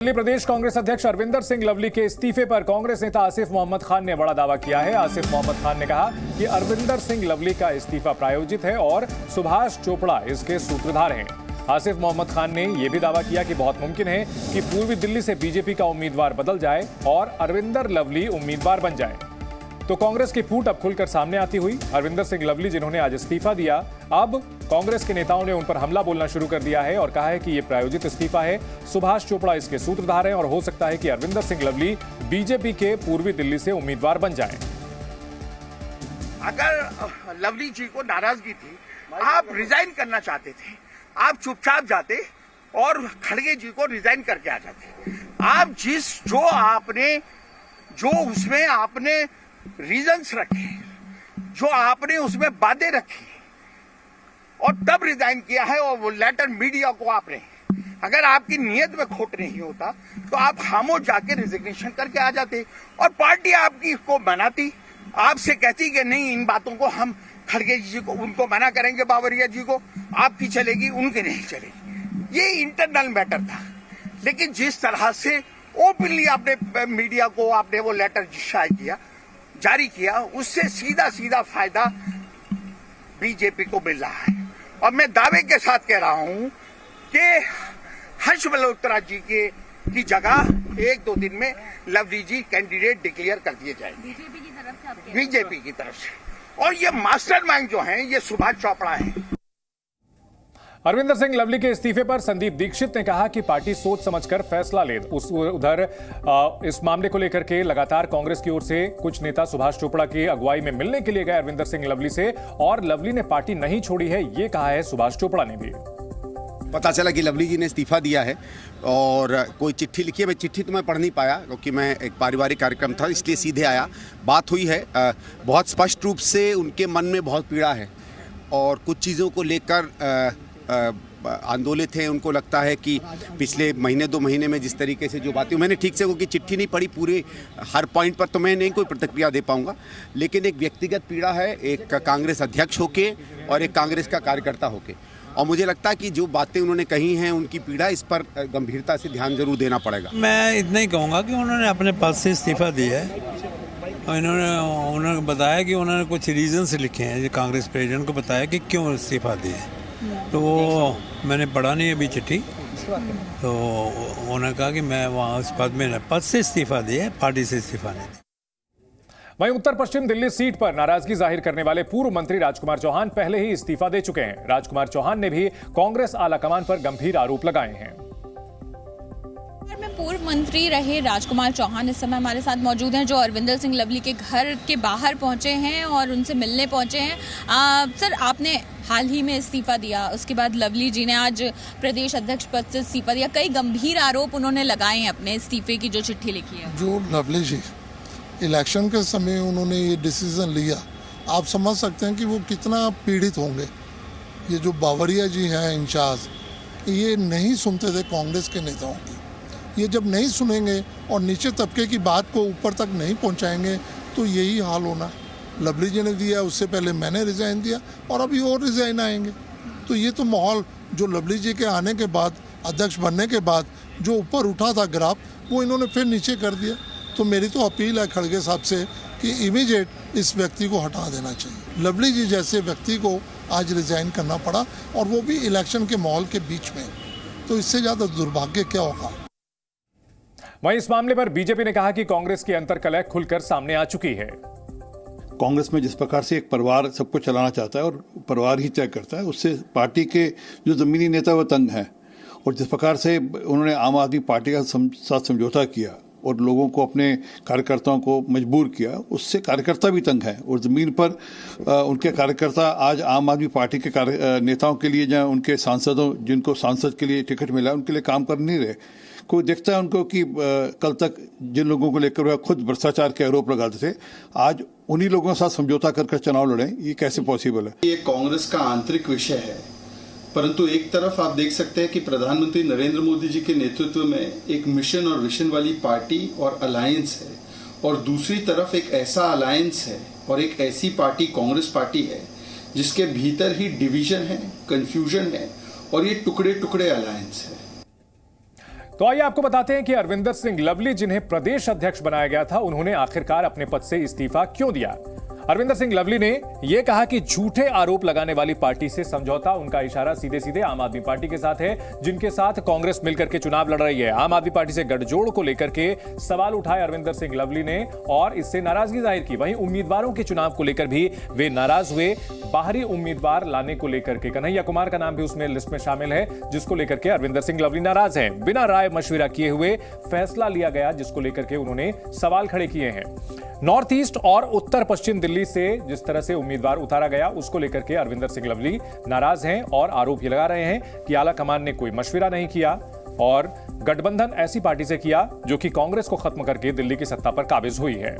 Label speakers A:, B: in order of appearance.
A: दिल्ली प्रदेश कांग्रेस अध्यक्ष अरविंदर सिंह लवली के इस्तीफे पर कांग्रेस नेता आसिफ मोहम्मद खान ने बड़ा दावा किया है। आसिफ मोहम्मद खान ने कहा कि अरविंदर सिंह लवली का इस्तीफा प्रायोजित है और सुभाष चोपड़ा इसके सूत्रधार हैं। आसिफ मोहम्मद खान ने यह भी दावा किया कि बहुत मुमकिन है कि पूर्वी दिल्ली से बीजेपी का उम्मीदवार बदल जाए और अरविंदर लवली उम्मीदवार बन जाए। तो कांग्रेस की फूट अब खुलकर सामने आती हुई। अरविंदर सिंह लवली जिन्होंने आज इस्तीफा दिया, अब कांग्रेस के नेताओं ने उन पर हमला बोलना शुरू कर दिया है और कहा है कि यह प्रायोजित इस्तीफा है, सुभाष चोपड़ा इसके सूत्रधार हैं और हो सकता है कि अरविंदर सिंह लवली बीजेपी के पूर्वी दिल्ली से उम्मीदवार बन जाएं।
B: अगर लवली जी को नाराजगी थी, आप रिजाइन करना चाहते थे, आप चुपचाप जाते और खड़गे जी को रिजाइन करके आ जाते। आप उसमें आपने रीजंस रखे, जो आपने उसमें बातें रखी और तब रिजाइन किया है, और वो लेटर मीडिया को आपने, अगर आपकी नीयत में खोट नहीं होता तो आप खामोश जाके रिजिग्नेशन करके आ जाते और पार्टी आपकी को मनाती, आपसे कहती कि नहीं इन बातों को हम खड़गे जी को उनको मना करेंगे, बावरिया जी को आपकी चलेगी, उनकी नहीं चलेगी। ये इंटरनल मैटर था। लेकिन जिस तरह से ओपनली आपने मीडिया को आपने वो लेटर जारी किया, उससे सीधा फायदा बीजेपी को मिल रहा है। और मैं दावे के साथ कह रहा हूं कि हर्ष मल्होत्रा जी की जगह एक दो दिन में लवली जी कैंडिडेट डिक्लेयर कर दिए जाएंगे बीजेपी की तरफ से। और ये मास्टरमाइंड जो हैं, ये सुभाष चोपड़ा हैं।
A: अरविंदर सिंह लवली के इस्तीफे पर संदीप दीक्षित ने कहा कि पार्टी सोच समझकर फैसला ले। उधर इस मामले को लेकर के लगातार कांग्रेस की ओर से कुछ नेता सुभाष चोपड़ा की अगुवाई में मिलने के लिए गए अरविंदर सिंह लवली से, और लवली ने पार्टी नहीं छोड़ी है, ये कहा है सुभाष चोपड़ा ने भी।
C: पता चला कि लवली जी ने इस्तीफा दिया है और कोई चिट्ठी लिखी है। मैं चिट्ठी तो मैं पढ़ नहीं पाया क्योंकि मैं एक पारिवारिक कार्यक्रम था, इसलिए सीधे आया। बात हुई है, बहुत स्पष्ट रूप से उनके मन में बहुत पीड़ा है और कुछ चीज़ों को लेकर आंदोलित हैं। उनको लगता है कि पिछले महीने 2 महीने में जिस तरीके से जो बातें, मैंने ठीक से क्योंकि चिट्ठी नहीं पढ़ी पूरे हर पॉइंट पर, तो मैं नहीं कोई प्रतिक्रिया दे पाऊंगा। लेकिन एक व्यक्तिगत पीड़ा है, एक कांग्रेस अध्यक्ष होके और एक कांग्रेस का कार्यकर्ता होके, और मुझे लगता है कि जो बातें उन्होंने कही हैं, उनकी पीड़ा, इस पर गंभीरता से ध्यान जरूर देना पड़ेगा।
D: मैं इतना ही कहूँगा कि उन्होंने अपने पद से इस्तीफा दिया है और उन्होंने बताया कि उन्होंने कुछ रीजंस लिखे हैं, कांग्रेस प्रेसिडेंट को बताया कि क्यों इस्तीफा दिए। तो वो मैंने पढ़ा नहीं अभी चिट्ठी, तो उन्होंने कहा कि मैं वहाँ उस पद से इस्तीफा दिया, पार्टी से इस्तीफा नहीं दिया।
A: वहीं उत्तर पश्चिम दिल्ली सीट पर नाराजगी जाहिर करने वाले पूर्व मंत्री राजकुमार चौहान पहले ही इस्तीफा दे चुके हैं। राजकुमार चौहान ने भी कांग्रेस आलाकमान पर गंभीर आरोप लगाए हैं।
E: में पूर्व मंत्री रहे राजकुमार चौहान इस समय हमारे साथ मौजूद हैं, जो अरविंदर सिंह लवली के घर के बाहर पहुंचे हैं और उनसे मिलने पहुंचे हैं। सर, आपने हाल ही में इस्तीफा दिया, उसके बाद लवली जी ने आज प्रदेश अध्यक्ष पद से इस्तीफा दिया। कई गंभीर आरोप उन्होंने लगाए हैं अपने इस्तीफे की जो चिट्ठी लिखी है।
F: जो लवली जी इलेक्शन के समय उन्होंने ये डिसीजन लिया, आप समझ सकते हैं कि वो कितना पीड़ित होंगे। ये जो बावरिया जी हैं इंचार्ज, ये नहीं सुनते थे कांग्रेस के नेताओं की। ये जब नहीं सुनेंगे और नीचे तबके की बात को ऊपर तक नहीं पहुंचाएंगे तो यही हाल होना। लवली जी ने दिया, उससे पहले मैंने रिजाइन दिया और अभी और रिजाइन आएंगे। तो ये तो माहौल जो लवली जी के आने के बाद, अध्यक्ष बनने के बाद जो ऊपर उठा था ग्राफ, वो इन्होंने फिर नीचे कर दिया। तो मेरी तो अपील है खड़गे साहब से कि इमीडिएट इस व्यक्ति को हटा देना चाहिए। लवली जी जैसे व्यक्ति को आज रिजाइन करना पड़ा, और वो भी इलेक्शन के माहौल के बीच में, तो इससे ज़्यादा दुर्भाग्य क्या होगा।
A: वहीं इस मामले पर बीजेपी ने कहा कि कांग्रेस की अंतर्कलह खुलकर सामने आ चुकी है।
G: कांग्रेस में जिस प्रकार से एक परिवार सबको चलाना चाहता है और परिवार ही तय करता है, उससे पार्टी के जो जमीनी नेता वो तंग हैं। और जिस प्रकार से उन्होंने आम आदमी पार्टी का साथ समझौता किया और लोगों को, अपने कार्यकर्ताओं को मजबूर किया, उससे कार्यकर्ता भी तंग हैं। और ज़मीन पर उनके कार्यकर्ता आज आम आदमी पार्टी के नेताओं के लिए, जहाँ उनके सांसदों, जिनको सांसद के लिए टिकट मिला, उनके लिए काम कर नहीं रहे। कोई देखता है उनको कि कल तक जिन लोगों को लेकर वह खुद भ्रष्टाचार के आरोप लगाते थे, आज उन्हीं लोगों के साथ समझौता कर चुनाव लड़ें, ये कैसे पॉसिबल है।
H: ये कांग्रेस का आंतरिक विषय है, परंतु एक तरफ आप देख सकते हैं कि प्रधानमंत्री नरेंद्र मोदी जी के नेतृत्व में एक मिशन और विजन वाली पार्टी और अलायंस है, और दूसरी तरफ एक ऐसा अलायंस है और एक ऐसी पार्टी कांग्रेस पार्टी है जिसके भीतर ही डिवीजन है, कंफ्यूजन है, और ये टुकड़े टुकड़े अलायंस है।
A: तो आइए आपको बताते हैं कि अरविंदर सिंह लवली, जिन्हें प्रदेश अध्यक्ष बनाया गया था, उन्होंने आखिरकार अपने पद से इस्तीफा क्यों दिया। अरविंदर सिंह लवली ने यह कहा कि झूठे आरोप लगाने वाली पार्टी से समझौता। उनका इशारा सीधे सीधे आम आदमी पार्टी के साथ है, जिनके साथ कांग्रेस मिलकर के चुनाव लड़ रही है। आम आदमी पार्टी से गठजोड़ को लेकर के सवाल उठाए अरविंदर सिंह लवली ने और इससे नाराजगी जाहिर की। वहीं उम्मीदवारों के चुनाव को लेकर भी वे नाराज हुए। बाहरी उम्मीदवार लाने को लेकर के कन्हैया कुमार का नाम भी उसमें लिस्ट में शामिल है, जिसको लेकर के अरविंदर सिंह लवली नाराज हैं। बिना राय मशविरा किए हुए फैसला लिया गया, जिसको लेकर के उन्होंने सवाल खड़े किए हैं। नॉर्थ ईस्ट और उत्तर पश्चिम दिल्ली से जिस तरह से उम्मीदवार उतारा गया, उसको लेकर के अरविंदर सिंह लवली नाराज हैं और आरोप ये लगा रहे हैं कि आला कमान ने कोई मशविरा नहीं किया और गठबंधन ऐसी पार्टी से किया जो कि कांग्रेस को खत्म करके दिल्ली की सत्ता पर काबिज हुई है।